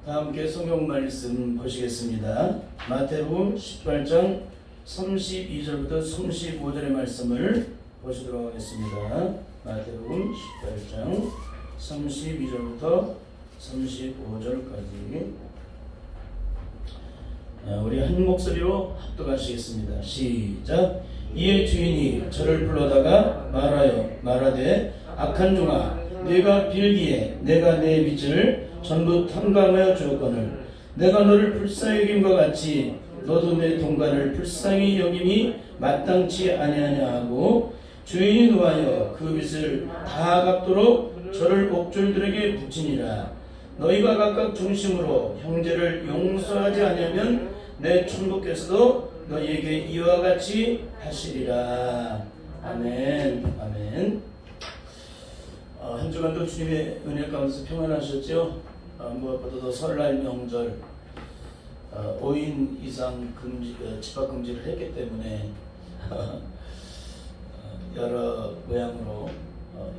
다 함께 성경 말씀 보시겠습니다. 마태복음 18장 32절부터 35절의 말씀을 보시도록 하겠습니다. 마태복음 18장 32절부터 35절까지 우리 한 목소리로 합독하시겠습니다. 시작. 이에 주인이 저를 불러다가 말하되 악한 종아, 네가 빌기에 내가 내 빚을 전부 탕감하여 주었거늘 내가 너를 불쌍히 여김과 같이 너도 내 동간을 불쌍히 여김이 마땅치 아니하냐 하고 주인이 노하여 그 빚을 다 갚도록 저를 옥졸들에게 붙이니라. 너희가 각각 중심으로 형제를 용서하지 아니하면 내 천부께서도 너희에게 이와 같이 하시리라. 아멘. 아멘. 한 주간도 주님의 은혜 가운데서 평안하셨죠? 무엇보다도 설날 명절 5인 이상 집합 금지를 했기 때문에 여러 모양으로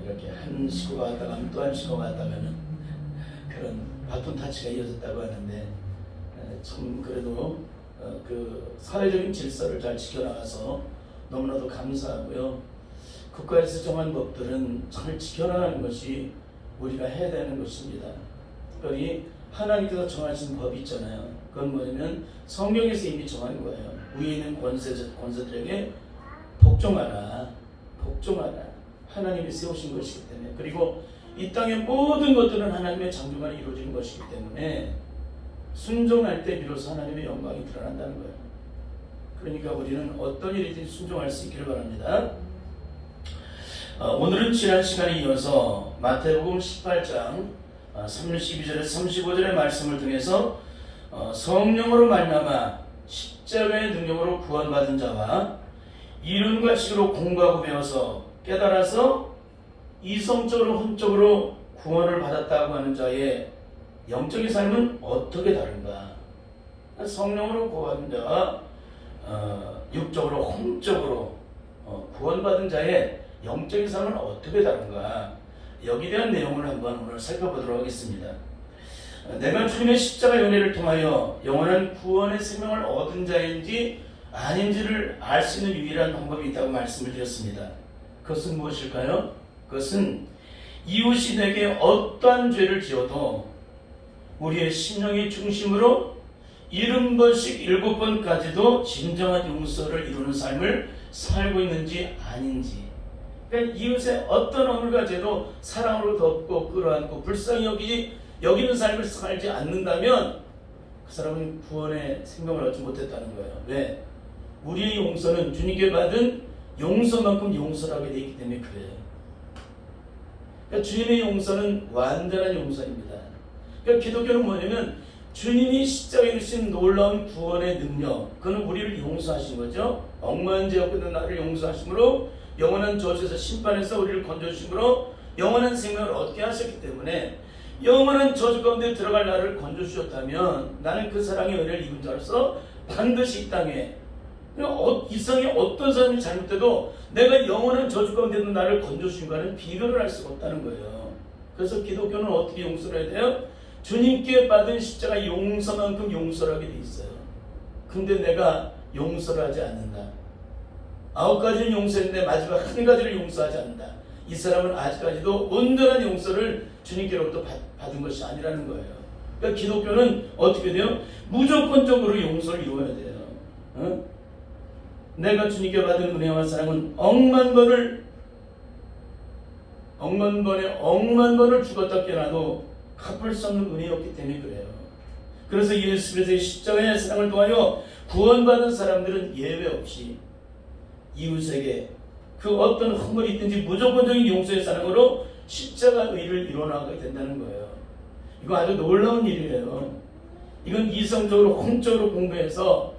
이렇게 한 식구가 왔다가 또 한 식구가 왔다가는 그런 바톤 타치가 이어졌다고 하는데 참 그래도 그 사회적인 질서를 잘 지켜나가서 너무나도 감사하고요. 국가에서 정한 법들은 잘 지켜나가는 것이 우리가 해야 되는 것입니다. 특별히 하나님께서 정하신 법이 있잖아요. 그건 뭐냐면 성경에서 이미 정한 거예요. 위에 있는 권세들에게 복종하라. 하나님이 세우신 것이기 때문에, 그리고 이 땅의 모든 것들은 하나님의 창조만에 이루어진 것이기 때문에 순종할 때 비로소 하나님의 영광이 드러난다는 거예요. 그러니까 우리는 어떤 일이든 순종할 수 있기를 바랍니다. 오늘은 지난 시간에 이어서 마태복음 18장 32절에서 35절의 말씀을 통해서 성령으로 말미암아 십자가의 능력으로 구원받은 자와 이론과 식으로 공부하고 배워서 깨달아서 이성적으로 혼적으로 구원을 받았다고 하는 자의 영적인 삶은 어떻게 다른가? 성령으로 구원받은 자와 육적으로 혼적으로 구원받은 자의 영적인 삶은 어떻게 다른가? 여기에 대한 내용을 한번 오늘 살펴보도록 하겠습니다. 내가 주님의 십자가 연회를 통하여 영원한 구원의 생명을 얻은 자인지 아닌지를 알 수 있는 유일한 방법이 있다고 말씀을 드렸습니다. 그것은 무엇일까요? 그것은 이웃이 내게 어떠한 죄를 지어도 우리의 심령의 중심으로 70번씩 7번까지도 진정한 용서를 이루는 삶을 살고 있는지 아닌지, 그러니까 이웃의 어떤 어물과 죄도 사랑으로 덮고 끌어안고 불쌍히 여기는 삶을 살지 않는다면 그 사람은 구원의 생명을 얻지 못했다는 거예요. 왜? 우리의 용서는 주님께 받은 용서만큼 용서하게 되어 있기 때문에 그래요. 그러니까 주님의 용서는 완전한 용서입니다. 그러니까 기독교는 뭐냐면 주님이 십자가에 주신 놀라운 구원의 능력, 그는 우리를 용서하신 거죠. 억만한 죄 없고 나를 용서하심으로 영원한 저주에서 심판에서 우리를 건져주심으로 영원한 생명을 얻게 하셨기 때문에 영원한 저주 가운데 들어갈 나를 건져주셨다면 나는 그 사랑의 은혜를 입은 자로서 반드시 이 땅에 이성이 어떤 사람이 잘못돼도 내가 영원한 저주 가운데도 나를 건져주신과는 비교를 할 수가 없다는 거예요. 그래서 기독교는 어떻게 용서를 해야 돼요? 주님께 받은 십자가 용서만큼 용서를 하게 돼 있어요. 근데 내가 용서를 하지 않는다. 9가지는 용서했는데 마지막 한 가지를 용서하지 않는다. 이 사람은 아직까지도 온전한 용서를 주님께로부터 받은 것이 아니라는 거예요. 그러니까 기독교는 어떻게 돼요? 무조건적으로 용서를 이루어야 돼요. 내가 주님께 받은 은혜와 사랑은 억만 번을 죽었다 깨어나도 갚을 수 없는 은혜였기 때문에 그래요. 그래서 예수 그리스도의 십자가의 사랑을 통하여 구원받은 사람들은 예외 없이 이웃에게 그 어떤 허물이 있든지 무조건적인 용서의 사랑으로 십자가 의를 이뤄나가게 된다는 거예요. 이거 아주 놀라운 일이에요. 이건 이성적으로 혼적으로 공부해서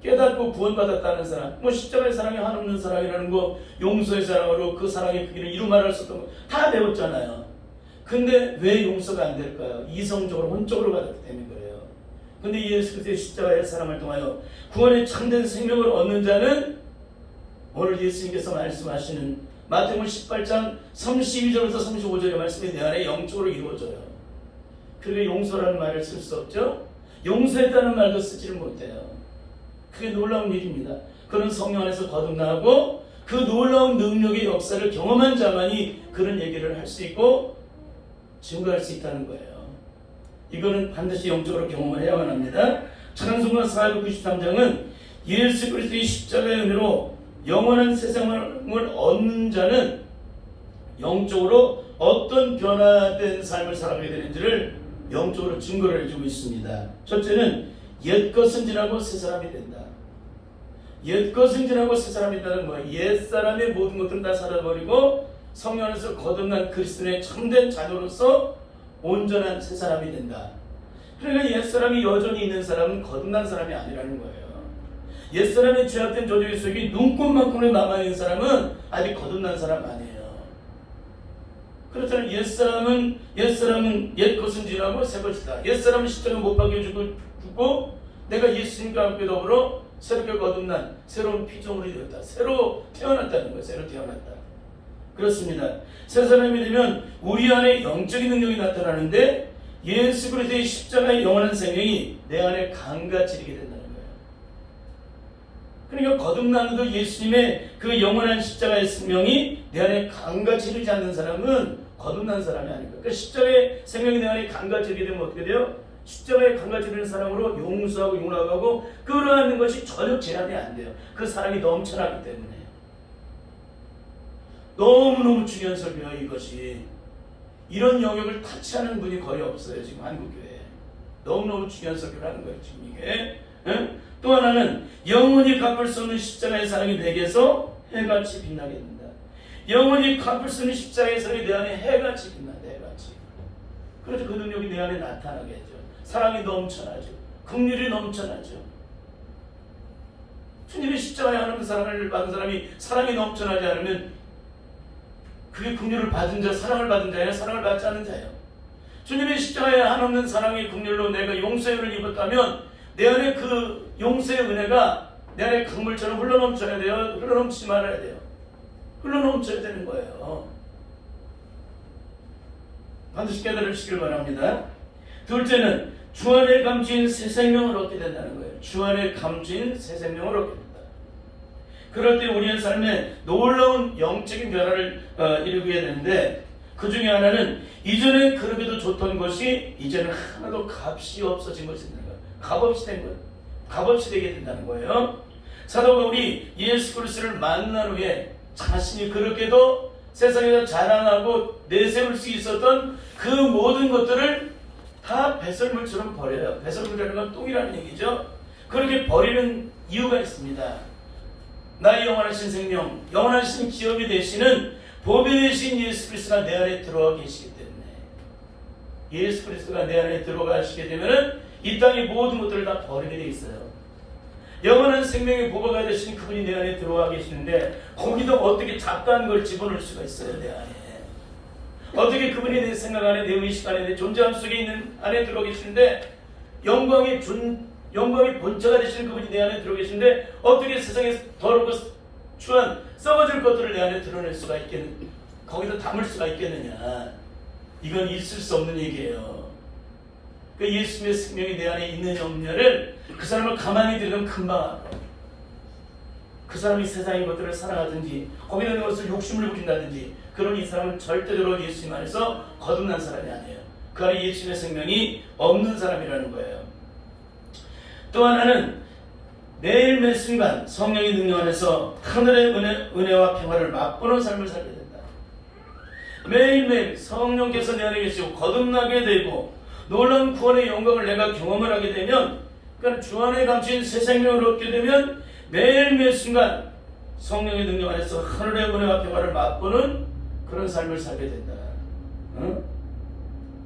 깨닫고 구원받았다는 사람, 십자가의 사랑이 한없는 사랑이라는 거, 용서의 사랑으로 그 사랑의 크기를 이루 말할 수 없던 거 다 배웠잖아요. 근데 왜 용서가 안 될까요? 이성적으로 혼적으로 받았기 때문에 그래요. 근데 예수 그리스도의 십자가의 사랑을 통하여 구원의 참된 생명을 얻는 자는 오늘 예수님께서 말씀하시는 마태복음 18장 32절부터 35절의 말씀이 내 안에 영적으로 이루어져요. 그게 용서라는 말을 쓸 수 없죠. 용서했다는 말도 쓰지를 못해요. 그게 놀라운 일입니다. 그런 성령 안에서 거듭나고 그 놀라운 능력의 역사를 경험한 자만이 그런 얘기를 할 수 있고 증거할 수 있다는 거예요. 이거는 반드시 영적으로 경험을 해야만 합니다. 찬송가 493장은 예수 그리스도의 십자가의 은혜로 영원한 세상을 얻는 자는 영적으로 어떤 변화된 삶을 살아가게 되는지를 영적으로 증거를 해주고 있습니다. 첫째는 옛것은 지나고 새사람이 된다. 옛것은 지나고 새사람이 된다는 거예요. 옛사람의 모든 것들은 다 사라버리고 성령 안에서 거듭난 그리스도의 참된 자녀로서 온전한 새사람이 된다. 그러니까 옛사람이 여전히 있는 사람은 거듭난 사람이 아니라는 거예요. 옛사람의 죄악된 조직의 속에 눈꽃만큼으로 남아있는 사람은 아직 거듭난 사람 아니에요. 그렇다면 옛사람은 옛것은 지나고 새것이다. 옛사람은 십자가에 못 박혀 죽고 내가 예수님과 함께 더불어 새롭게 거듭난 새로운 피조물이 되었다. 새로 태어났다는 거예요. 새로 태어났다. 그렇습니다. 새 사람이 되면 우리 안에 영적인 능력이 나타나는데 예수 그리스도의 십자가의 영원한 생명이 내 안에 강같이 이르게 된다는 거예요. 그러니까 거듭나도 예수님의 그 영원한 십자가의 생명이 내 안에 강같이 이르지 않는 사람은 거듭난 사람이 아닙니다. 그 십자가의 생명이 내 안에 강같이 이르게 되면 어떻게 돼요? 십자가에 강같이 이르는 사람으로 용서하고 용납하고 끌어안는 것이 전혀 제한이 안 돼요. 그 사랑이 넘쳐나기 때문에. 너무너무 중요한 설교예요, 이것이. 이런 영역을 타치하는 분이 거의 없어요, 지금 한국교회에. 너무너무 중요한 설교를 하는 거예요, 지금 이게. 응? 또 하나는 영원히 갚을 수 없는 십자가의 사랑이 내게서 해같이 빛나게 된다. 영원히 갚을 수 없는 십자가의 사랑이 내 안에 해같이 빛난다, 해같이. 그래서 그 능력이 내 안에 나타나게 해줘. 사랑이 넘쳐나죠. 긍휼이 넘쳐나죠. 주님의 십자가에 하는 사랑을 받은 사람이 사랑이 넘쳐나지 않으면 그게 긍휼을 받은 자, 사랑을 받은 자예요? 사랑을 받지 않는 자예요? 주님의 십자가에 한없는 사랑의 긍휼로 내가 용서의 은혜를 입었다면 내 안에 그 용서의 은혜가 내 안에 강물처럼 흘러넘쳐야 돼요? 흘러넘치지 말아야 돼요? 흘러넘쳐야 되는 거예요. 반드시 깨달으시길 바랍니다. 둘째는 주 안에 감추인 새 생명을 얻게 된다는 거예요. 주 안에 감추인 새 생명을 얻게 된다. 그럴 때 우리의 삶에 놀라운 영적인 변화를 이루게 되는데 그 중에 하나는 이전에 그러기도 좋던 것이 이제는 하나도 값이 없어진 것이 있는 거예요. 값없이 된 거예요. 값없이 되게 된다는 거예요. 사도 바울이 예수 그리스도를 만난 후에 자신이 그렇게도 세상에서 자랑하고 내세울 수 있었던 그 모든 것들을 다 배설물처럼 버려요. 배설물이라는 건 똥이라는 얘기죠. 그렇게 버리는 이유가 있습니다. 나의 영원하신 생명, 영원하신 기업이 되시는 보배 되신 예수 그리스도가 내 안에 들어와 계시기 때문에 예수 그리스도가 내 안에 들어가시게 되면 이 땅의 모든 것들을 다 버리게 돼 있어요. 영원한 생명의 보배가 되신 그분이 내 안에 들어와 계시는데 거기도 어떻게 잡다한 걸 집어넣을 수가 있어요. 내 안에 어떻게 그분이 내 생각 안에, 내 의식 안에, 내 존재함 속에 있는 안에 들어와 계시는데 영광의 본체가 되시는 그분이 내 안에 들어 계신데 어떻게 세상에 더럽고 추한 썩어질 것들을 내 안에 드러낼 수가 거기다 담을 수가 있겠느냐. 이건 있을 수 없는 얘기예요. 그 예수님의 생명이 내 안에 있느냐 없느냐를 그 사람을 가만히 들으면 금방 알아. 그 사람이 세상의 것들을 사랑하든지 거기에 있는 것을 욕심을 부린다든지 그런 이 사람은 절대적으로 예수님 안에서 거듭난 사람이 아니에요. 그 안에 예수님의 생명이 없는 사람이라는 거예요. 또 하나는 매일 매 순간 성령의 능력 안에서 하늘의 은혜와 평화를 맛보는 삶을 살게 된다. 매일매일 성령께서 내 안에 계시고 거듭나게 되고 놀라운 구원의 영광을 내가 경험을 하게 되면 그러니까 주 안에 감추인 새 생명을 얻게 되면 매일 매 순간 성령의 능력 안에서 하늘의 은혜와 평화를 맛보는 그런 삶을 살게 된다.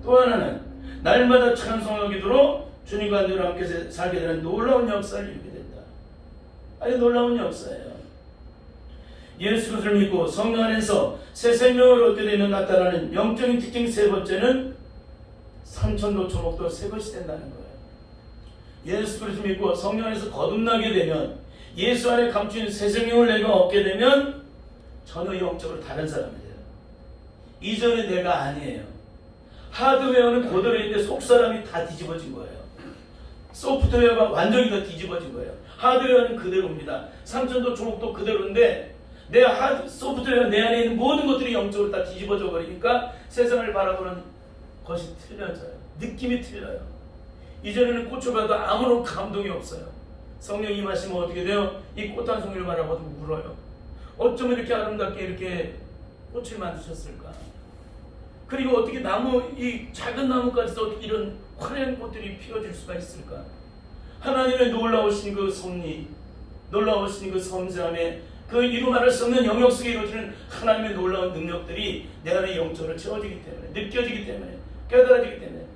또 하나는 날마다 찬송하기도록 주님과 늘 함께 살게 되는 놀라운 역사를 이루게 된다. 아주 놀라운 역사예요. 예수 그리스도를 믿고 성령 안에서 새 생명을 얻게 되면 나타나는 영적인 특징 세 번째는 삼천도 초목도 새 것이 된다는 거예요. 예수 그리스도 믿고 성령 안에서 거듭나게 되면 예수 안에 감추인 새 생명을 내가 얻게 되면 전혀 영적으로 다른 사람이 돼요. 이전의 내가 아니에요. 하드웨어는 그대로 있는데 속사람이 다 뒤집어진 거예요. 소프트웨어가 완전히 다 뒤집어진 거예요. 하드웨어는 그대로입니다. 상천도 주목도 그대로인데 내 소프트웨어 내 안에 있는 모든 것들이 영적으로 다 뒤집어져 버리니까 세상을 바라보는 것이 틀려져요. 느낌이 틀려요. 이전에는 꽃을 봐도 아무런 감동이 없어요. 성령 임하시면 어떻게 돼요? 이 꽃 한 송이를 바라봐도 울어요. 어쩜 이렇게 아름답게 이렇게 꽃을 만드셨을까? 그리고 어떻게 이 작은 나무까지도 어떻게 이런 화려한 꽃들이 피어질 수가 있을까? 하나님의 놀라우신 그 섭리, 놀라우신 그 섬세함에 그 이루 말할 수 없는 영역 속에 이루어지는 하나님의 놀라운 능력들이 내 안에 영적으로 채워지기 때문에, 느껴지기 때문에, 깨달아지기 때문에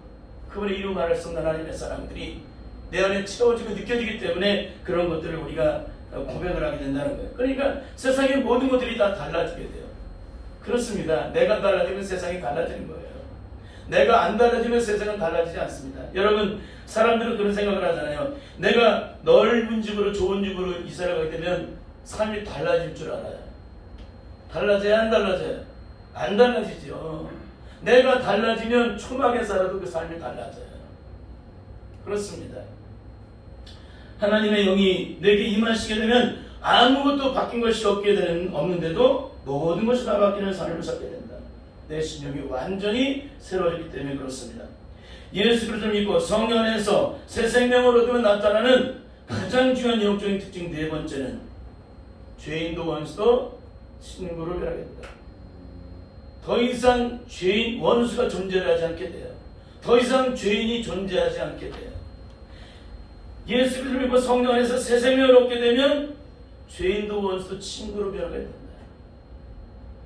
그분의 이루 말할 수 없는 하나님의 사랑들이 내 안에 채워지고 느껴지기 때문에 그런 것들을 우리가 고백을 하게 된다는 거예요. 그러니까 세상의 모든 것들이 다 달라지게 돼요. 그렇습니다. 내가 달라지면 세상이 달라지는 거예요. 내가 안 달라지면 세상은 달라지지 않습니다. 여러분, 사람들은 그런 생각을 하잖아요. 내가 넓은 집으로 좋은 집으로 이사를 가게 되면 삶이 달라질 줄 알아요. 달라져야 안 달라져요? 안 달라지죠. 내가 달라지면 초막에 살아도 그 삶이 달라져요. 그렇습니다. 하나님의 영이 내게 임하시게 되면 아무것도 바뀐 것이 없는데도 모든 것이 다 바뀌는 삶을 살게 된다. 내 신경이 완전히 새로워지기 때문에 그렇습니다. 예수 그리스도를 믿고 성령 안에서 새 생명을 얻으면 나타나는 가장 중요한 영적인 특징 네 번째는 죄인도 원수도 친구로 변하게 된다. 더 이상 원수가 존재하지 않게 돼요. 더 이상 죄인이 존재하지 않게 돼요. 예수 그리스도를 믿고 성령 안에서 새 생명을 얻게 되면 죄인도 원수도 친구로 변하게 된다.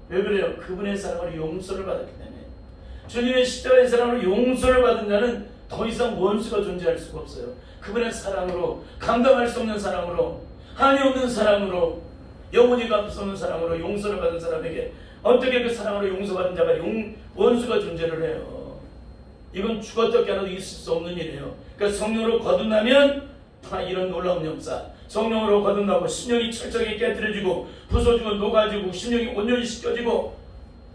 왜 그래요? 그분의 사랑으로 용서를 받았기 때문에. 주님의 십자가의 사랑으로 용서를 받은 자는 더 이상 원수가 존재할 수가 없어요. 그분의 사랑으로, 감당할 수 없는 사랑으로, 한이 없는 사랑으로, 영원히 갚을 수 없는 사랑으로 용서를 받은 사람에게 어떻게 그 사랑으로 용서받은 자가 원수가 존재를 해요? 이건 죽었다 깨어나도 있을 수 없는 일이에요. 그러니까 성령으로 거듭나면 다 이런 놀라운 역사, 성령으로 거듭나고 심령이 철저하게 깨뜨려지고 부서지고 녹아지고 심령이 온전히 씻겨지고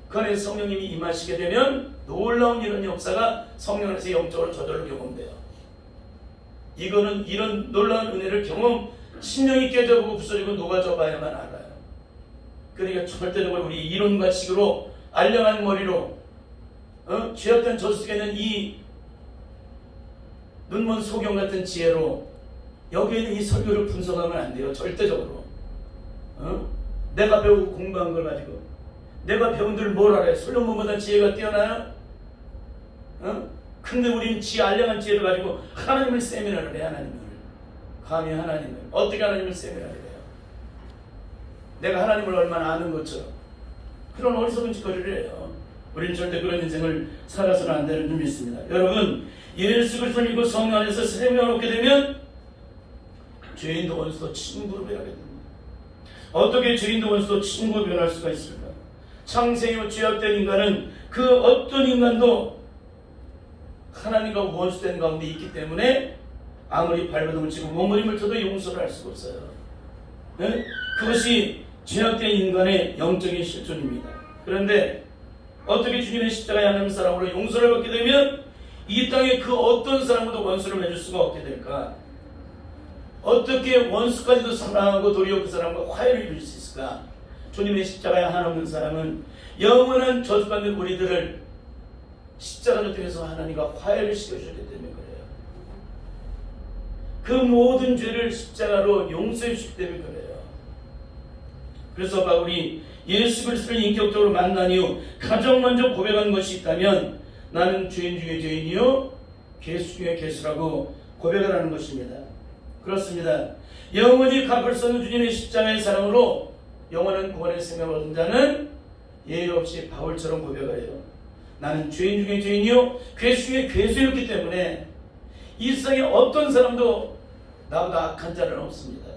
그 안에 성령님이 임하시게 되면 놀라운 이런 역사가 성령 안에서 영적으로 저절로 경험돼요. 이거는 이런 놀라운 은혜를 심령이 깨져보고 부서지고 녹아져 봐야만 알아요. 그러니까 절대적으로 우리 이론과 식으로 알량한 머리로 쥐었던 저수 속에 있는 이 눈먼 소경 같은 지혜로 여기에 있는 이 설교를 분석하면 안 돼요. 절대적으로. 내가 배우고 공부한 걸 가지고 내가 배운 들 뭘 알아요? 솔로몬보다 지혜가 뛰어나요? 근데 우리는 알량한 지혜를 가지고 하나님을 세미나를 해. 하나님을 감히 하나님을 어떻게 하나님을 세미나를 해요? 내가 하나님을 얼마나 아는 것처럼 그런 어리석은 짓거리를 해요. 우리는 절대 그런 인생을 살아서는 안 되는 줄 믿습니다. 여러분, 예수 그리스도를 믿고 성령 안에서 생명을 얻게 되면 죄인도 원수도 친구로 변하게 됩니다. 어떻게 죄인도 원수도 친구로 변할 수가 있을까? 창세기 죄악된 인간은 그 어떤 인간도 하나님과 원수된 가운데 있기 때문에 아무리 발버둥을 치고 몸부림을 쳐도 용서를 할 수가 없어요. 네? 그것이 죄악된 인간의 영적인 실존입니다. 그런데 어떻게 주님의 십자가의 하나님 사랑으로 용서를 받게 되면 이 땅에 그 어떤 사람과도 원수를 맺을 수가 없게 될까? 어떻게 원수까지도 사랑하고 도리어 그 사람과 화해를 이룰 수 있을까? 주님의 십자가에 한없는 사랑은 영원한 저주받는 우리들을 십자가를 통해서 하나님과 화해를 시켜주셨기 때문에 그래요. 그 모든 죄를 십자가로 용서해 주셨기 때문에 그래요. 그래서 바울이 예수 그리스도를 인격적으로 만난 이후 가장 먼저 고백한 것이 있다면 나는 죄인 중에 죄인이요 괴수 중에 괴수라고 고백을 하는 것입니다. 그렇습니다. 영원히 갚을 수 없는 주님의 십자가의 사랑으로 영원한 구원의 생명을 얻은 자는 예의 없이 바울처럼 고백을 해요. 나는 죄인 중에 죄인이요 괴수 중에 괴수였기 때문에 이 세상에 어떤 사람도 나보다 악한 자는 없습니다.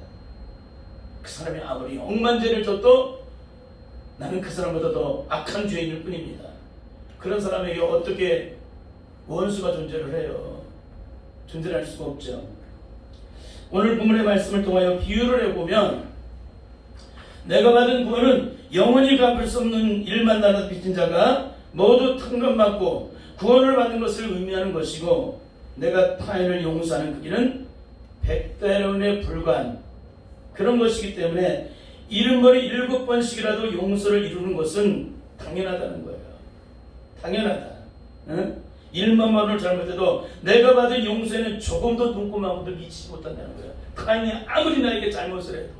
그 사람이 아무리 억만 죄를 졌도 나는 그 사람보다 더 악한 죄인일 뿐입니다. 그런 사람에게 어떻게 원수가 존재를 해요? 존재할 수가 없죠. 오늘 본문의 말씀을 통하여 비유를 해보면 내가 받은 구원은 영원히 갚을 수 없는 일만 나눠 빚진 자가 모두 탕감받고 구원을 받는 것을 의미하는 것이고, 내가 타인을 용서하는 그 길은 100대론에 불과한 그런 것이기 때문에 이른머리 7번씩이라도 용서를 이루는 것은 당연하다는 거예요. 당연하다. 응? 1만번을 잘못해도 내가 받은 용서에는 조금도 눈꼽만큼도 미치지 못한다는 거예요. 타인이 아무리 나에게 잘못을 해도.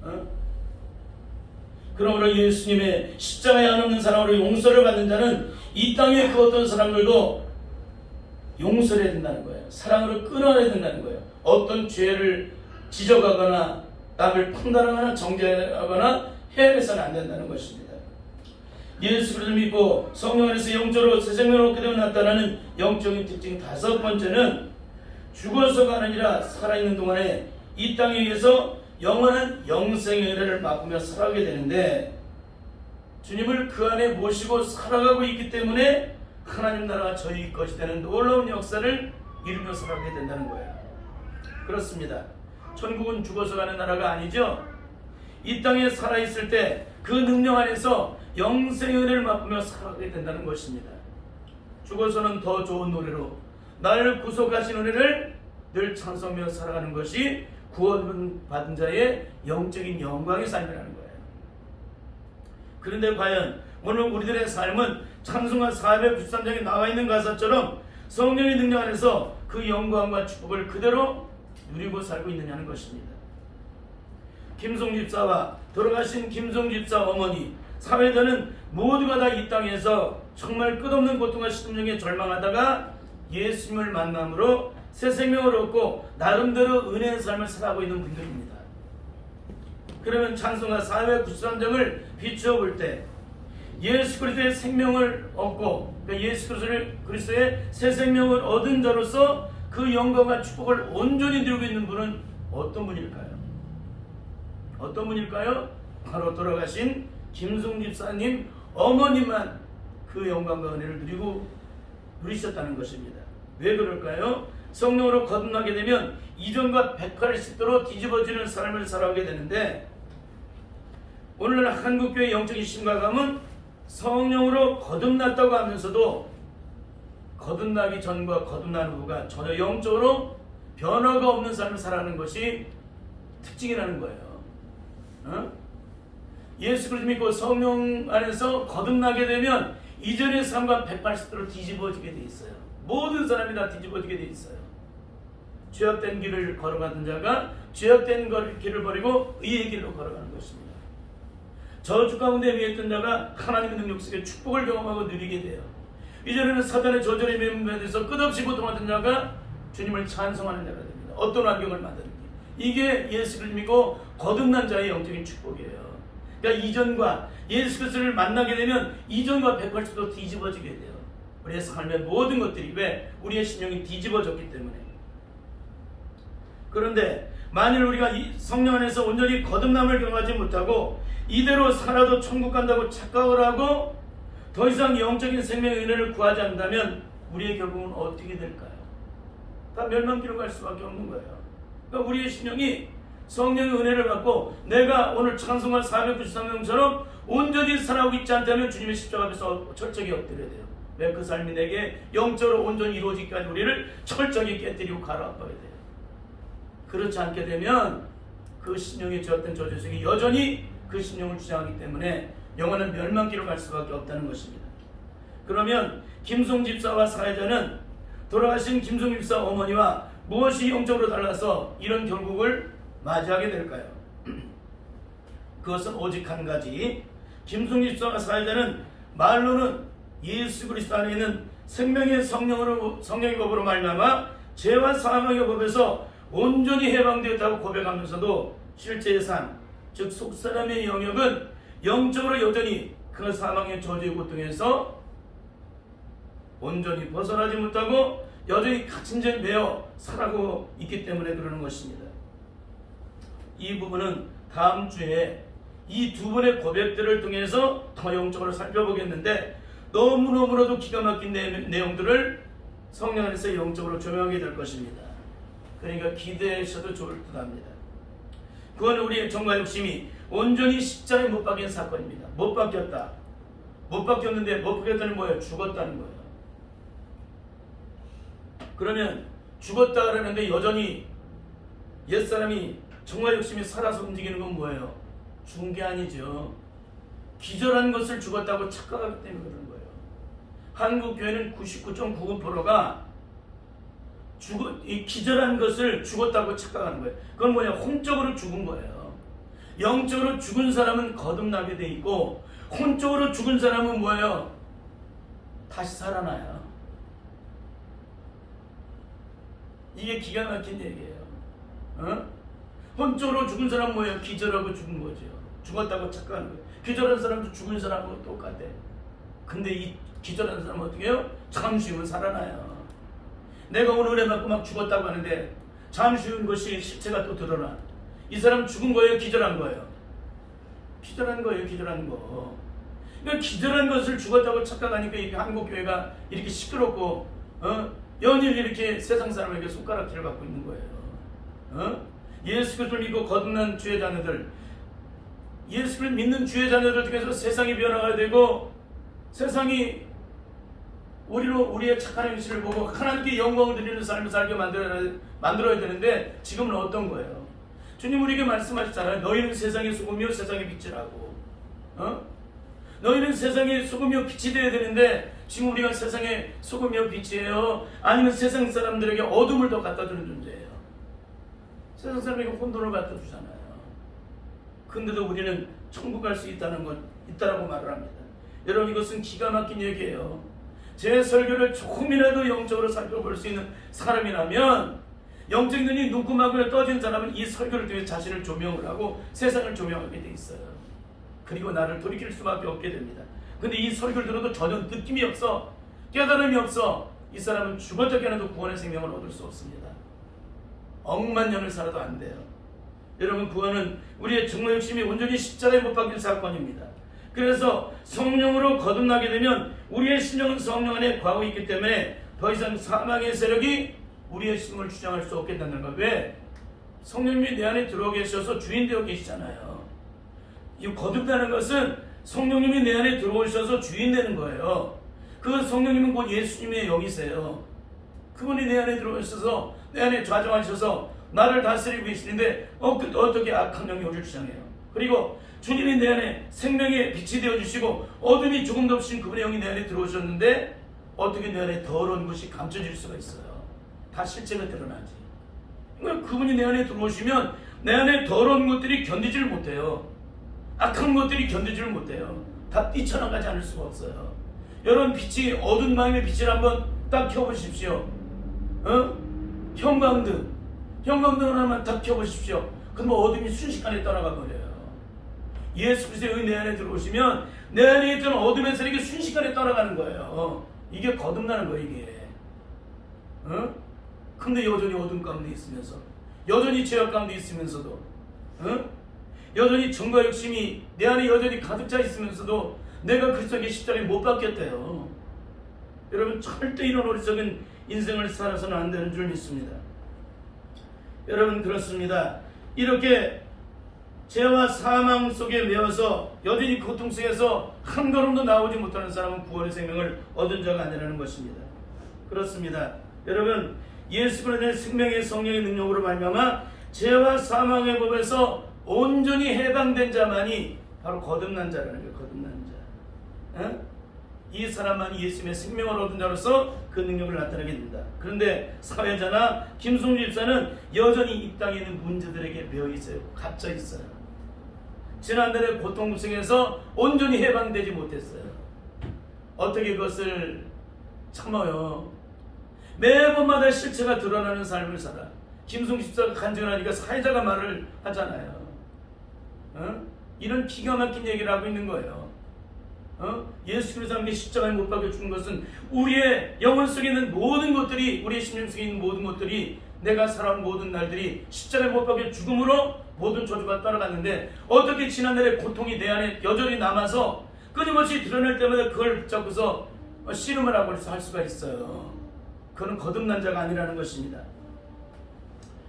응? 그러므로 예수님의 십자가에 안 없는 사랑으로 용서를 받는 자는 이 땅의 그 어떤 사람들도 용서를 해야 된다는 거예요. 사랑으로 끊어야 된다는 거예요. 어떤 죄를 지적하거나 남을 판단하거나 정죄하거나 해야해서는 안 된다는 것입니다. 예수 그리스도를 믿고 성령 안에서 영적으로 새 생명을 얻게 되면 나타나는 영적인 특징 5번째는 죽어서가 아니라 살아있는 동안에 이 땅에 의해서 영원한 영생의 은혜를 맛보며 살아가게 되는데, 주님을 그 안에 모시고 살아가고 있기 때문에 하나님 나라가 저희 것이 되는 놀라운 역사를 이루며 살아가게 된다는 거예요. 그렇습니다. 천국은 죽어서 가는 나라가 아니죠. 이 땅에 살아있을 때 그 능력 안에서 영생의 은혜를 맛보며 살아가게 된다는 것입니다. 죽어서는 더 좋은 노래로 나를 구속하신 은혜를 늘 찬송하며 살아가는 것이 구원받은 자의 영적인 영광의 삶이라는 거예요. 그런데 과연 오늘 우리들의 삶은 찬송가 493장에 나와 있는 가사처럼 성령의 능력 안에서 그 영광과 축복을 그대로 누리고 살고 있느냐는 것입니다. 김송 집사와 돌아가신 김송 집사 어머니, 사회자는 모두가 다 이 땅에서 정말 끝없는 고통과 시름중에 절망하다가 예수님을 만남으로 새 생명을 얻고 나름대로 은혜의 삶을 살아가고 있는 분들입니다. 그러면 찬송가 493장을 비추어 볼 때 예수 그리스도의 생명을 얻고, 그러니까 예수 그리스도의 새 생명을 얻은 자로서 그 영광과 축복을 온전히 누리고 있는 분은 어떤 분일까요? 어떤 분일까요? 바로 돌아가신 김송 집사님 어머니만 그 영광과 은혜를 누리셨다는 것입니다. 왜 그럴까요? 성령으로 거듭나게 되면 이전과 180도로 뒤집어지는 삶을 살아가게 되는데, 오늘날 한국교회 영적인 심각함은 성령으로 거듭났다고 하면서도 거듭나기 전과 거듭난 후가 전혀 영적으로 변화가 없는 삶을 살아가는 것이 특징이라는 거예요. 예수 그리스도 믿고 성령 안에서 거듭나게 되면 이전의 삶과 180도로 뒤집어지게 돼 있어요. 모든 사람이 다 뒤집어지게 돼 있어요. 죄악된 길을 걸어가던 자가 죄악된 길을 버리고 의의 길로 걸어가는 것입니다. 저주 가운데 위했던 자가 하나님의 능력 속에 축복을 경험하고 누리게 돼요. 이전에는 사단의 저절에 매몰돼서 끝없이 고통하던 자가 주님을 찬송하는 자가 됩니다. 어떤 환경을 만드는지. 이게 예수를 믿고 거듭난 자의 영적인 축복이에요. 그러니까 이전과 예수 그리스도를 만나게 되면 이전과 180도 뒤집어지게 돼요. 우리의 삶의 모든 것들이, 왜? 우리의 신령이 뒤집어졌기 때문에. 그런데 만일 우리가 성령 안에서 온전히 거듭남을 경험하지 못하고 이대로 살아도 천국 간다고 착각을 하고 더 이상 영적인 생명의 은혜를 구하지 않는다면 우리의 결국은 어떻게 될까요? 다 멸망길로 갈 수밖에 없는 거예요. 그러니까 우리의 신령이 성령의 은혜를 받고 내가 오늘 찬송가 493명처럼 온전히 살아가고 있지 않다면 주님의 십자가 앞에서 철저히 엎드려야 돼요. 왜? 그 삶이 내게 영적으로 온전히 이루어지기까지 우리를 철저히 깨뜨리고 가라앉아야 돼요. 그렇지 않게 되면 그 신령의 저어떤 저주 속에 여전히 그 신령을 주장하기 때문에 영원한 멸망길로 갈 수밖에 없다는 것입니다. 그러면 김송 집사와 사회자는 돌아가신 김송 집사 어머니와 무엇이 영적으로 달라서 이런 결국을 맞이하게 될까요? 그것은 오직 한 가지. 김송 집사와 사회자는 말로는 예수 그리스도 안에 있는 생명의 성령의 법으로 말미암아 죄와 사망의 법에서 온전히 해방되었다고 고백하면서도 실제의 삶, 즉 속사람의 영역은 영적으로 여전히 그 사망의 저주의 고통에서 온전히 벗어나지 못하고 여전히 갇힌 죄에 매여 살아가고 있기 때문에 그러는 것입니다. 이 부분은 다음 주에 이 두 분의 고백들을 통해서 더 영적으로 살펴보겠는데, 너무너무나도 기가 막힌 내용들을 성령 안에서 영적으로 조명하게 될 것입니다. 그러니까 기대하셔도 좋을 듯 합니다. 그건 우리의 정과 욕심이 온전히 십자가에 못 박힌 사건입니다. 못 박혔다. 못 박혔는데 못 박혔다는 뭐예요? 죽었다는 거예요. 그러면 죽었다 그러는데 여전히 옛사람이 정말 욕심이 살아서 움직이는 건 뭐예요? 죽은 게 아니죠. 기절한 것을 죽었다고 착각하기 때문에 그런 거예요. 한국 교회는 99.99%가 이 기절한 것을 죽었다고 착각하는 거예요. 그건 뭐냐? 혼적으로 죽은 거예요. 영적으로 죽은 사람은 거듭나게 돼 있고, 혼적으로 죽은 사람은 뭐예요? 다시 살아나요. 이게 기가 막힌 얘기예요. 혼적으로 죽은 사람은 뭐예요? 기절하고 죽은 거죠. 죽었다고 착각하는 거예요. 기절한 사람도 죽은 사람하고 똑같아. 근데 이 기절한 사람은 어떻게 해요? 잠시 후면 살아나요. 내가 오늘 은혜 받고 막 죽었다고 하는데 잠시 후인 것이 실체가 또 드러나. 이 사람 죽은 거예요? 기절한 거예요? 기절한 거예요. 기절한 거. 그러니까 기절한 것을 죽었다고 착각하니까 이 한국교회가 이렇게 시끄럽고 연일 이렇게 세상 사람에게 손가락질을 받고 있는 거예요. 예수 그리스도를 믿고 거듭난 주의 자녀들, 예수를 믿는 주의 자녀들 중에서 세상이 변화가 되고 세상이 우리의 착한 행실을 보고 하나님께 영광을 드리는 삶을 살게 만들어야 되는데 지금은 어떤 거예요? 주님 우리에게 말씀하셨잖아요. 너희는 세상의 소금이요 세상의 빛이라고. 너희는 세상의 소금이요 빛이 되어야 되는데 지금 우리가 세상의 소금이요 빛이에요? 아니면 세상 사람들에게 어둠을 더 갖다 주는 존재예요? 세상 사람에게 혼돈을 갖다 주잖아요. 근데도 우리는 천국 갈 수 있다라고 말을 합니다. 여러분 이것은 기가 막힌 얘기예요. 제 설교를 조금이라도 영적으로 살펴볼 수 있는 사람이라면, 영적 눈이 눈구멍을 떠진 사람은 이 설교를 통해 자신을 조명을 하고 세상을 조명하게 돼 있어요. 그리고 나를 돌이킬 수밖에 없게 됩니다. 근데 이 설교를 들어도 전혀 느낌이 없어, 깨달음이 없어, 이 사람은 죽었다 깨어나도 구원의 생명을 얻을 수 없습니다. 억만 년을 살아도 안 돼요. 여러분 구원은 우리의 정말 욕심이 온전히 십자가에 못 박힌 사건입니다. 그래서 성령으로 거듭나게 되면 우리의 심령은 성령 안에 거하고 있기 때문에 더 이상 사망의 세력이 우리의 심을 주장할 수 없게 된다는 거예요. 왜? 성령님이 내 안에 들어와 계셔서 주인 되어 계시잖아요. 이 거듭나는 것은 성령님이 내 안에 들어오셔서 주인 되는 거예요. 그 성령님은 곧 예수님의 영이세요. 그분이 내 안에 들어오셔서 내 안에 좌정하셔서 나를 다스리고 계시는데 어떻게 악한 영이 우리를 주장해요? 그리고 주님이 내 안에 생명의 빛이 되어주시고 어둠이 조금도 없이 그분의 영이 내 안에 들어오셨는데 어떻게 내 안에 더러운 것이 감춰질 수가 있어요? 다 실체가 드러나지. 그러니까 그분이 내 안에 들어오시면 내 안에 더러운 것들이 견디지를 못해요. 악한 것들이 견디지를 못해요. 다 뛰쳐나가지 않을 수가 없어요. 여러분 빛이 어두운 마음의 빛을 한번 딱 켜보십시오. 형광등 하나만 딱 켜보십시오. 그러면 어둠이 순식간에 떠나가 버려요. 예수 그리스도의 내 안에 들어오시면 내 안에 있던 어둠의 세력이 순식간에 떠나가는 거예요. 이게 거듭나는 거예요. 이게. 근데 여전히 어둠 가운데 있으면서, 여전히 죄악 가운데 있으면서도, 여전히 정과 욕심이 내 안에 여전히 가득 차 있으면서도 내가 그리스도의 십자가에 못 박혔대요. 여러분 절대 이런 어리석은 인생을 살아서는 안 되는 줄 믿습니다. 여러분 그렇습니다. 이렇게 죄와 사망 속에 매어서 여전히 고통 속에서 한 걸음도 나오지 못하는 사람은 구원의 생명을 얻은 자가 아니라는 것입니다. 그렇습니다. 여러분 예수 그리스도의 생명의 성령의 능력으로 말미암아 죄와 사망의 법에서 온전히 해방된 자만이 바로 거듭난 자라는 거예요. 거듭난 자. 이 사람만이 예수님의 생명을 얻은 자로서 그 능력을 나타내게 됩니다. 그런데 사회자나 김성주 집사는 여전히 이 땅에 있는 문제들에게 매여 있어요. 갇혀 있어요. 지난달에 고통 속에서 온전히 해방되지 못했어요. 어떻게 그것을 참아요? 매번마다 실체가 드러나는 삶을 살아. 김성주 집사가 간증을 하니까 사회자가 말을 하잖아요. 이런 기가 막힌 얘기를 하고 있는 거예요. 예수 그리스도와 함께 십자가에 못 박혀 죽은 것은 우리의 영혼 속에 있는 모든 것들이, 우리의 심령 속에 있는 모든 것들이, 내가 살아온 모든 날들이 십자가에 못 박혀 죽음으로 모든 저주가 따라갔는데 어떻게 지난날의 고통이 내 안에 여전히 남아서 끊임없이 드러날 때마다 그걸 붙잡고서 씨름을 하고 할 수가 있어요. 그건 거듭난 자가 아니라는 것입니다.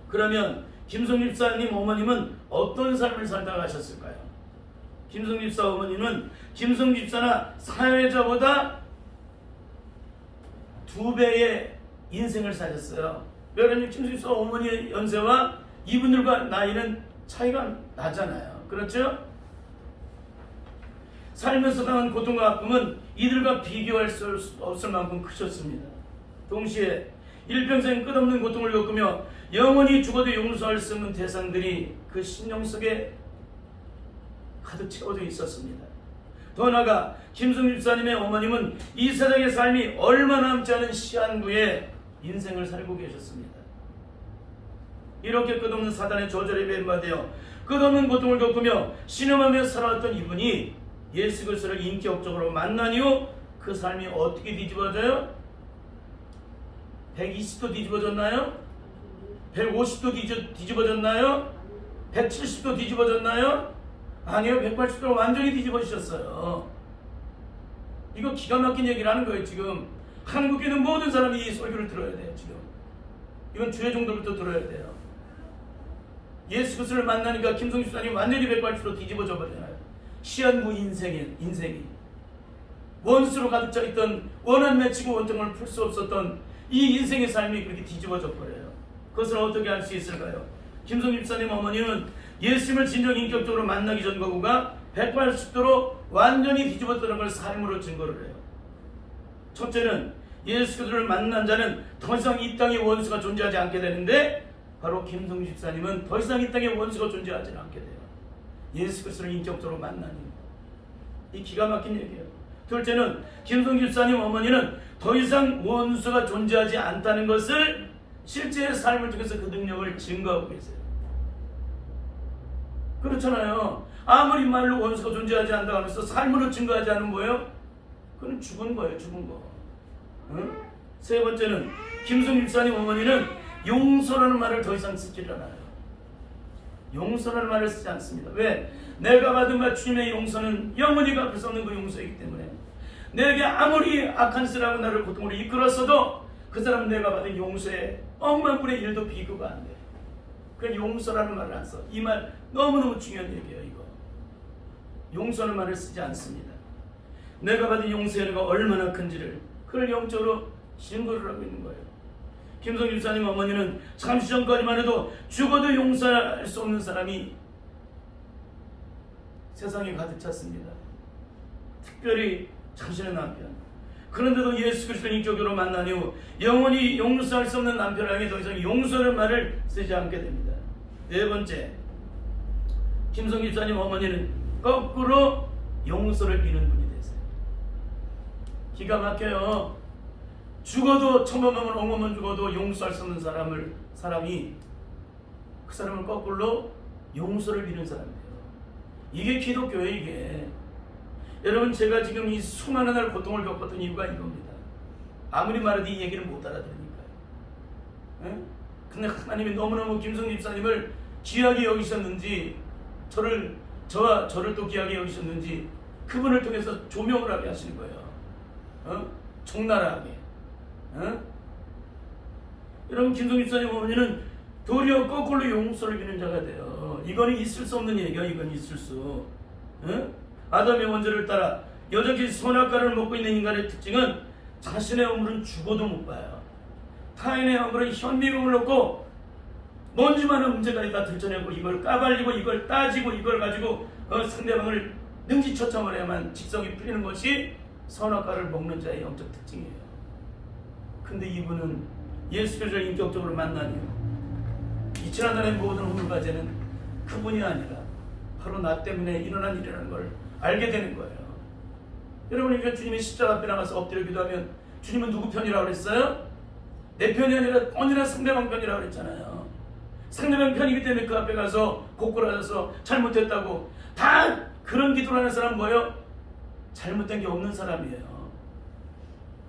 그러면 김성주 집사님 어머님은 어떤 삶을 살다가 가셨을까요? 김성주 집사 어머니는 김성주 집사나 사회자보다 2배의 인생을 사셨어요. 왜냐하면 김수입 어머니의 연세와 이분들과 나이는 차이가 나잖아요. 그렇죠? 살면서 당한 고통과 아픔은 이들과 비교할 수 없을 만큼 크셨습니다. 동시에 일평생 끝없는 고통을 겪으며 영원히 죽어도 용서할 수 없는 대상들이 그 심령 속에 가득 채워져 있었습니다. 더 나아가 김승 집사님의 어머님은 이 세상의 삶이 얼마 남지 않은 시한부에 인생을 살고 계셨습니다. 이렇게 끝없는 사단의 저절에 뱀받여 끝없는 고통을 겪으며 신음하며 살아왔던 이분이 예수 그리스도를 인격적으로 만난 이후 그 삶이 어떻게 뒤집어져요? 120도 뒤집어졌나요? 150도 뒤집어졌나요? 170도 뒤집어졌나요? 아니요, 180도 완전히 뒤집어지셨어요. 이거 기가 막힌 얘기를 하는 거예요. 지금 한국에 있는 모든 사람이 이 설교를 들어야 돼요. 지금 이건 주의 정도부터 들어야 돼요. 예수 그리스도를 만나니까 김성주 집사님이 완전히 180도 뒤집어져 버리잖아요. 시한부 인생이 원수로 가득 차 있던 원한 맺히고 원통을 풀 수 없었던 이 인생의 삶이 그렇게 뒤집어져 버려요. 그것을 어떻게 할 수 있을까요? 김성주 집사님 어머니는 예수님을 진정 인격적으로 만나기 전 거구가 180도로 완전히 뒤집어졌다는 걸 삶으로 증거를 해요. 첫째는 예수 그리스도를 만난 자는 더 이상 이 땅에 원수가 존재하지 않게 되는데, 바로 김성주 집사님은 더 이상 이 땅에 원수가 존재하지 않게 돼요. 예수 그리스도를 인격적으로 만나니, 이 기가 막힌 얘기예요. 둘째는 김성주 집사님 어머니는 더 이상 원수가 존재하지 않다는 것을 실제의 삶을 통해서 그 능력을 증거하고 계세요. 그렇잖아요. 아무리 말로 원수가 존재하지 않는다고 하면서 삶으로 증거하지 않으면 뭐예요? 그건 죽은 거예요. 죽은 거. 응? 세 번째는 김성주 집사님 어머니는 용서라는 말을 더 이상 쓰지 않아요. 용서라는 말을 쓰지 않습니다. 왜? 내가 받은 바 주님의 용서는 영원히 갚을 수 없는 그 용서이기 때문에, 내게 아무리 악한 짓을하고 나를 고통으로 이끌었어도 그 사람은 내가 받은 용서에 억만분의 1도 비교가 안 돼. 그냥 용서라는 말을 안 써. 이 말 너무너무 중요한 얘기예요. 이거 용서라는 말을 쓰지 않습니다. 내가 받은 용서의 은혜가 얼마나 큰지를 그걸 영적으로 증거를 하고 있는 거예요. 김성주 집사님 어머니는 잠시 전까지만 해도 죽어도 용서할 수 없는 사람이 세상에 가득 찼습니다. 특별히 자신의 남편. 그런데도 예수 그리스도를 인격적으로 만난 이후 영원히 용서할 수 없는 남편을 향해 더 이상 용서라는 말을 쓰지 않게 됩니다. 네 번째, 김성주 집사님 어머니는 거꾸로 용서를 비는 분이 되세요. 기가 막혀요. 죽어도 천만만 억만만 죽어도 용서할 수 없는 사람이 그 사람을 거꾸로 용서를 비는 사람이에요. 이게 기독교예요. 이게 여러분, 제가 지금 이 수많은 날 고통을 겪었던 이유가 이겁니다. 아무리 말해도 이 얘기를 못 알아들으니까요. 에? 근데 하나님이 너무너무 김성주 집사님을 귀하게 여기셨는지, 저와 저를 또 귀하게 여기셨는지 그분을 통해서 조명을 하게 하시는 거예요. 적나라하게. 여러분, 김성주 집사님 어머니는 도리어 거꾸로 용서를 비는 자가 돼요. 이거는 있을 수 없는 얘기야. 이건 있을 수. 아담의 원죄를 따라 여전히 선악과를 먹고 있는 인간의 특징은 자신의 허물은 죽어도 못 봐요. 타인의 허물은 현미경을 놓고 먼지만한 문제가 다 들춰내고 이걸 까발리고 이걸 따지고 이걸 가지고 상대방을 능지처참을 직성이 풀리는 것이 선악과를 먹는 자의 영적 특징이에요. 근데 이분은 예수 그리스도를 인격적으로 만난 이후 이 지나다니는 모든 허물과제는 그분이 아니라 바로 나 때문에 일어난 일이라는 걸 알게 되는 거예요. 여러분, 이게 주님이 십자가 앞에 나가서 엎드려 기도하면 주님은 누구 편이라고 그랬어요? 내 편이 아니라 언제나 상대방 편이라고 그랬잖아요. 상대방 편이기 때문에 그 앞에 가서 고꾸라져서 잘못했다고. 다 그런 기도를 하는 사람은 뭐예요? 잘못된 게 없는 사람이에요.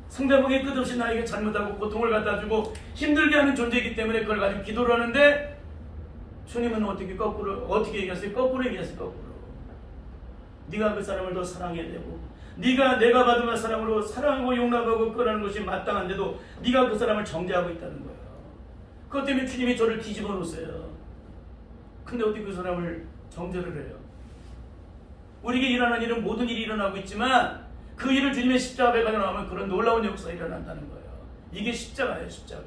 상대방이 끝없이 나에게 잘못하고 고통을 갖다 주고 힘들게 하는 존재이기 때문에 그걸 가지고 기도를 하는데, 주님은 어떻게 얘기하세요? 거꾸로 얘기하세요. 거꾸로. 네가 그 사람을 더 사랑해야 되고, 네가 내가 받은 사랑으로 사랑하고 용납하고 끌어가는 것이 마땅한데도 네가 그 사람을 정죄하고 있다는 거예요. 그것 때문에 주님이 저를 뒤집어 놓으세요. 근데 어떻게 그 사람을 정죄를 해요? 우리에게 일어난 일은 모든 일이 일어나고 있지만 그 일을 주님의 십자가 앞에 가져나오면 그런 놀라운 역사가 일어난다는 거예요. 이게 십자가예요, 십자가.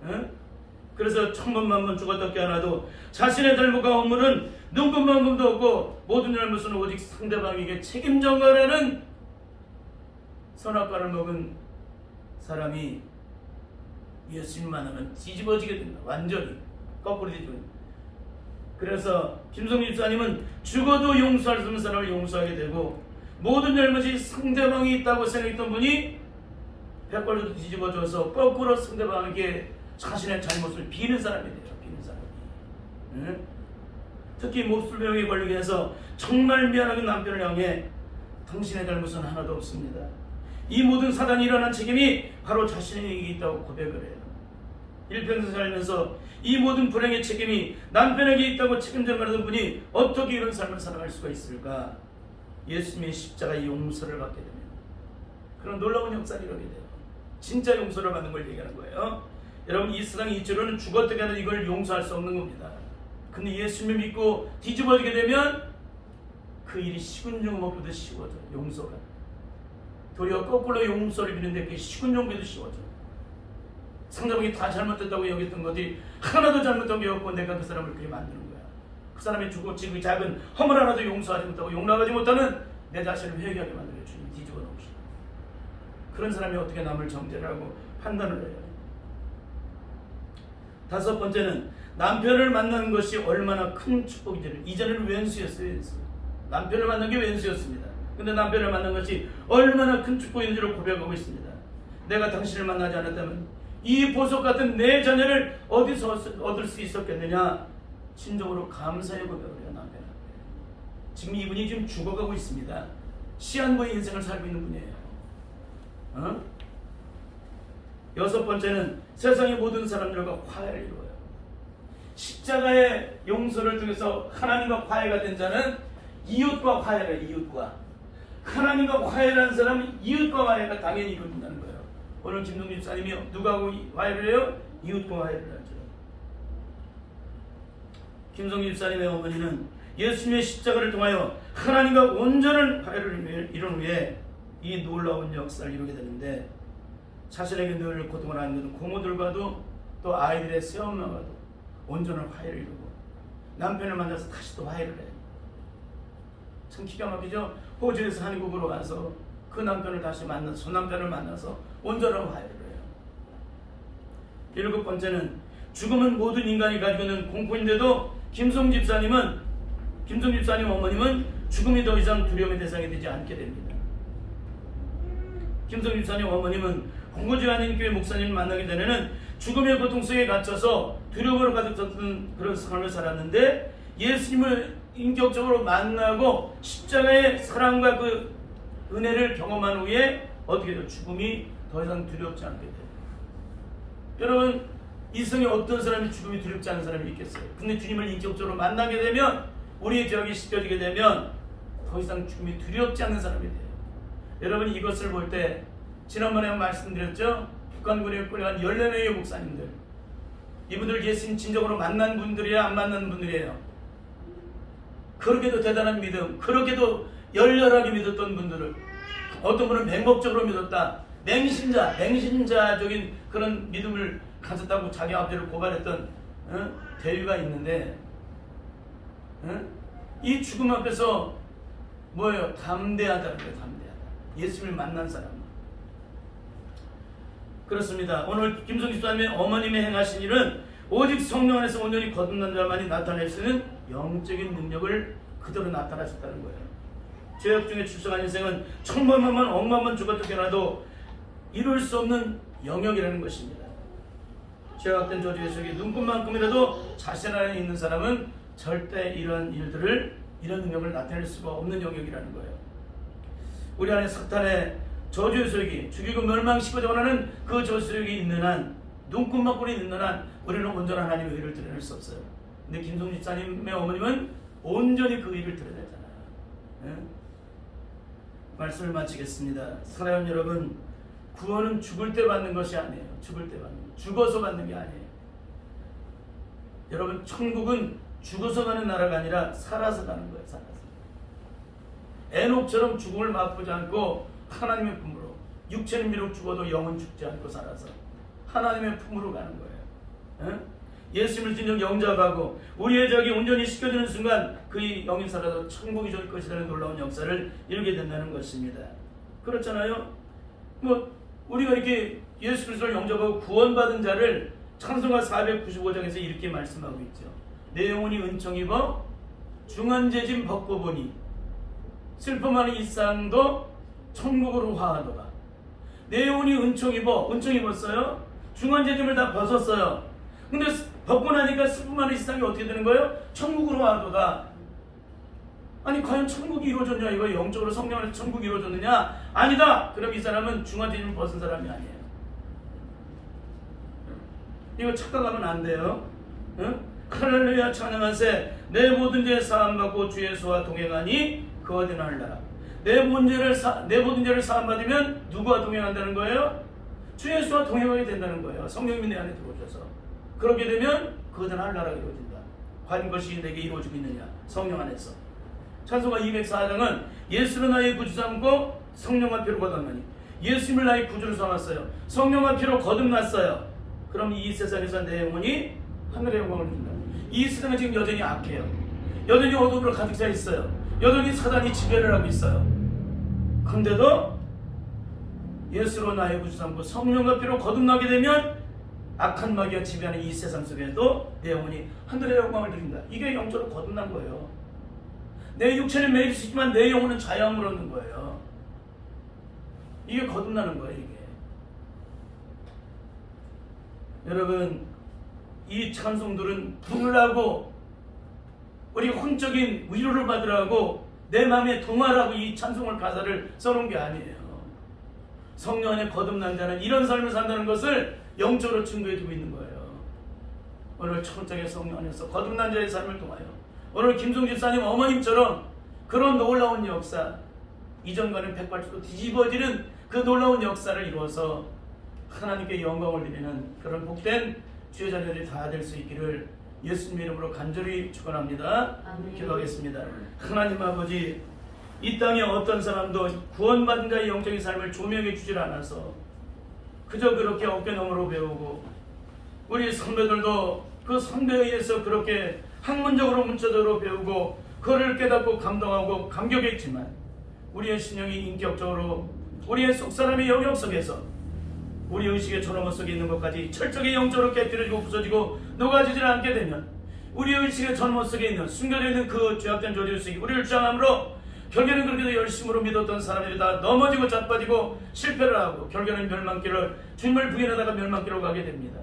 응? 그래서 천번만번 죽었다 깨어나도 자신의 잘못과 허물은 눈금만큼도 없고 모든 잘못은 오직 상대방에게 책임 전가라는 선악과를 먹은 사람이 예수님 만나면 뒤집어지게 된다. 완전히 거꾸로 뒤집어진다. 그래서 김성민 집사님은 죽어도 용서할 수 없는 사람을 용서하게 되고 모든 잘못이 상대방이 있다고 생각했던 분이 백발로 뒤집어져서 거꾸로 상대방에게 자신의 잘못을 비는 사람이 돼요. 비는 사람이. 응? 특히 몹쓸병에 걸리게 해서 정말 미안하게 남편을 향해 당신의 잘못은 하나도 없습니다. 이 모든 사단이 일어난 책임이 바로 자신에게 있다고 고백을 해요. 일평생 살면서 이 모든 불행의 책임이 남편에게 있다고 책임져가는 분이 어떻게 이런 삶을 살아갈 수가 있을까? 예수님의 십자가의 용서를 받게 되면 그런 놀라운 역사를 이루게 돼요. 진짜 용서를 받는 걸 얘기하는 거예요. 여러분, 이 세상의 이치로는 죽었다게 하는 이걸 용서할 수 없는 겁니다. 근데 예수님을 믿고 뒤집어지게 되면 그 일이 식은죽 먹기도 쉬워져요. 용서가. 도리어 거꾸로 용서를 비는데 그게 식은죽 쉬워져. 상대방이 다 잘못됐다고 여겼던 것이 하나도 잘못한 게 없고 내가 그 사람을 그렇게 만드는 거야. 그 사람이 죽었지 그 작은 허물 하나도 용서하지 못하고 용납하지 못하는 내 자신을 회개하게 만들어요. 주님 뒤집어 놓으시고. 그런 사람이 어떻게 남을 정죄를 하고 판단을 해요. 다섯 번째는 남편을 만나는 것이 얼마나 큰 축복인지를. 이전에는 왼수였어요. 왼수. 남편을 만난 게 왼수였습니다. 근데 남편을 만난 것이 얼마나 큰 축복인지를 고백하고 있습니다. 내가 당신을 만나지 않았다면 이 보석 같은 내 자녀를 어디서 얻을 수 있었겠느냐. 진정으로 감사의 고백을 해요. 남편한테. 지금 이분이 지금 죽어가고 있습니다. 시한부의 인생을 살고 있는 분이에요. 어? 여섯 번째는 세상의 모든 사람들과 화해를 이루어요. 십자가의 용서를 통해서 하나님과 화해가 된 자는 이웃과 화해가 이웃과 하나님과 화해를 한 사람은 이웃과 화해가 당연히 이루어진다는 거예요. 오늘 김동준 집사님이 누구하고 화해를 해요? 이웃과 화해를 하죠. 김성진 집사님의 어머니는 예수님의 십자가를 통하여 하나님과 온전한 화해를 이룬 후에 이 놀라운 역사를 이루게 되는데 자신에게 늘 고통을 안기는 고모들과도 또 아이들의 새엄마와도 온전한 화해를 이루고 남편을 만나서 다시 또 화해를 해요. 참 기가 막히죠. 호주에서 한국으로 와서 그 남편을 다시 만나서 전 남편을 만나서 온전한 화해를 해요. 일곱 번째는 죽음은 모든 인간이 가지고 있는 공포인데도 김성 집사님 어머님은 죽음이 더 이상 두려움의 대상이 되지 않게 됩니다. 김성 집사님 어머님은 공고지 않은 교회 목사님을 만나기 전에는 죽음의 고통 속에 갇혀서 두려움으로 가득 찼던 그런 삶을 살았는데 예수님을 인격적으로 만나고 십자가의 사랑과 그 은혜를 경험한 후에 어떻게 돼요? 죽음이 더 이상 두렵지 않게 돼요. 여러분, 이 세상에 어떤 사람이 죽음이 두렵지 않은 사람이 있겠어요? 근데 주님을 인격적으로 만나게 되면 우리의 죄악이 씻겨지게 되면 더 이상 죽음이 두렵지 않는 사람이 돼요. 여러분, 이것을 볼 때 지난번에 말씀드렸죠? 북한군에 끌려간 14명의 목사님들, 이분들 예수님 진정으로 만난 분들이야 안 만난 분들이에요. 그렇게도 대단한 믿음, 그렇게도 열렬하게 믿었던 분들을, 어떤 분은 맹목적으로 믿었다, 맹신자적인 그런 믿음을 가졌다고 자기 아버지를 고발했던 대유가 있는데, 이 죽음 앞에서 뭐예요? 담대하다는 거예요. 담대하다. 예수님을 만난 사람. 그렇습니다. 오늘 김성기 집사님의 어머님의 행하신 일은 오직 성령 안에서 온전히 거듭난 자만이 나타낼 수 있는 영적인 능력을 그대로 나타나셨다는 거예요. 죄악 중에 출생한 인생은 천번만번 억만번 죽어도 깨어나도 이룰 수 없는 영역이라는 것입니다. 죄악된 저주의 속에 눈금만큼이라도 자신 안에 있는 사람은 절대 이런 능력을 나타낼 수가 없는 영역이라는 거예요. 우리 안에 사탄의 저주의 소욕이 죽이고 멸망시키고자 원하는 그 저주력이 있는 한, 눈금만큼이 있는 한 우리는 온전한 하나님의 의를 드러낼 수 없어요. 근데 김성진 집사님의 어머님은 온전히 그 의를 드러내잖아요. 네? 말씀을 마치겠습니다. 사랑하는 여러분, 구원은 죽을 때 받는 것이 아니에요. 죽어서 받는 게 아니에요. 여러분, 천국은 죽어서 가는 나라가 아니라 살아서 가는 거예요. 살아서. 에녹처럼 죽음을 맛보지 않고 하나님의 품으로, 육체는 비록 죽어도 영은 죽지 않고 살아서 하나님의 품으로 가는 거예요. 응? 예수님을 진정 영접하고 우리의 적이 온전히 씻겨지는 순간 그의 영이 살아도 천국이 줄 것이라는 놀라운 역사를 이루게 된다는 것입니다. 그렇잖아요. 우리가 이렇게 예수 그리스도를 영접하고 구원받은 자를 찬송가 495장에서 이렇게 말씀하고 있죠. 내 영혼이 은총 입어 중한제짐 벗고 보니 슬픔하는 일상도 천국으로 화하도다. 내 영혼이 은총 입었어요. 중한제짐을 다 벗었어요. 근데 벗고 나니까 슬픔하는 일상이 어떻게 되는 거예요? 천국으로 화하도다. 아니 과연 천국이 이루어졌냐? 이거 영적으로 성령 안에서 천국이 이루어졌느냐? 아니다. 그럼 이 사람은 중한제짐을 벗은 사람이 아니에요. 이거 착각하면 안 돼요. 응? 할렐루야 찬양하세. 내 모든 죄 사함받고 주 예수와 동행하니 그 어디나 할라라. 내 모든 죄를 사함받으면 누구와 동행한다는 거예요? 주 예수와 동행하게 된다는 거예요. 성령님이 내 안에 들어오셔서. 그렇게 되면 그 어디나 할라라가 이루어진다. 과연 것이 내게 이루어지고 있느냐? 성령 안에서. 찬송가 204장은 예수를 나의 구주 삼고 성령과 피로 거듭나니 예수님을 나의 구주로 삼았어요. 성령과 피로 거듭났어요. 그럼 이 세상에서 내 영혼이 하늘의 영광을 누린다. 이 세상은 지금 여전히 악해요. 여전히 어둠으로 가득 차 있어요. 여전히 사단이 지배를 하고 있어요. 그런데도 예수로 나의 구주 삼고 성령과 피로 거듭나게 되면 악한 마귀가 지배하는 이 세상 속에도 내 영혼이 하늘의 영광을 누린다. 이게 영적으로 거듭난 거예요. 내 육체는 매일 수 있지만 내 영혼은 자유함을 얻는 거예요. 이게 거듭나는 거예요. 이게. 여러분, 이 찬송들은 부르라고 우리 혼적인 위로를 받으라고 내 마음에 동하라고 이 찬송을 가사를 써놓은 게 아니에요. 성령 안에 거듭난 자는 이런 삶을 산다는 것을 영적으로 증거해 주고 있는 거예요. 오늘 철저하게 성령 안에서 거듭난 자의 삶을 통하여 오늘 김송 집사님 어머님처럼 그런 놀라운 역사, 이전과는 180도 뒤집어지는 그 놀라운 역사를 이루어서 하나님께 영광을 드리는 그런 복된 주의 자녀들이 다 될 수 있기를 예수님 이름으로 간절히 축원합니다. 기도하겠습니다. 하나님 아버지, 이 땅에 어떤 사람도 구원받은 자의 영적인 삶을 조명해 주질 않아서 그저 그렇게 어깨너머로 배우고 우리 선배들도 그 선배에 의해서 그렇게 학문적으로 문자적으로 배우고 그를 깨닫고 감동하고 감격했지만 우리의 신령이 인격적으로 우리의 속사람의 영역 속에서 우리 의식의 전원원 속에 있는 것까지 철저하게 영적으로 깨뜨려지고 부서지고 녹아지질 않게 되면 우리 의식의 전원원 속에 있는 숨겨져 있는 그 죄악된 조직이 우리를 주장함으로 결국에는 그렇게도 열심으로 믿었던 사람들이 다 넘어지고 자빠지고 실패를 하고 결국에는 멸망길을 주님을 부인하다가 멸망길로 가게 됩니다.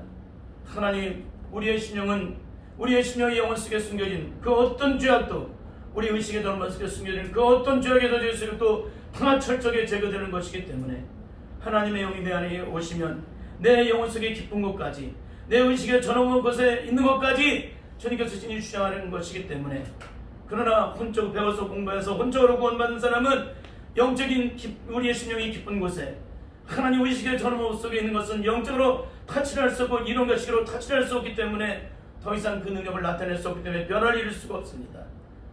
하나님, 우리의 신령의 영혼 속에 숨겨진 그 어떤 죄악도 우리 의식의 전원 속에 숨겨진 그 어떤 죄악의 저주에서도 다 철저하게 제거되는 것이기 때문에 하나님의 영이 내 안에 오시면 내 영혼 속에 깊은 곳까지 내 의식의 전원 곳에 있는 것까지 주님께서 친히 주장하는 것이기 때문에 그러나 혼적으로 배워서 공부해서 혼적으로 구원받은 사람은 영적인 우리의 심령이 깊은 곳에 하나님 의식의 전원 속에 있는 것은 영적으로 타치할 수 없고 이론과 식으로 타치할 수 없기 때문에 더 이상 그 능력을 나타낼 수 없기 때문에 변화를 이룰 수가 없습니다.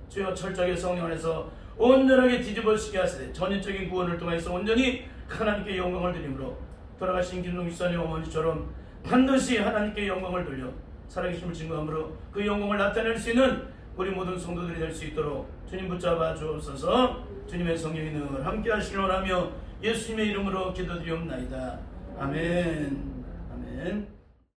주여 철저하게 성령 안에서 온전하게 뒤집어지게 하시되 전인적인 구원을 통해서 온전히 하나님께 영광을 드림으로 돌아가신 김동 집사님 어머니처럼 반드시 하나님께 영광을 돌려 살아계심을 증거함으로 그 영광을 나타낼 수 있는 우리 모든 성도들이 될 수 있도록 주님 붙잡아 주옵소서. 주님의 성령이 늘 함께 하시길 원하며 예수님의 이름으로 기도드리옵나이다. 아멘. 아멘.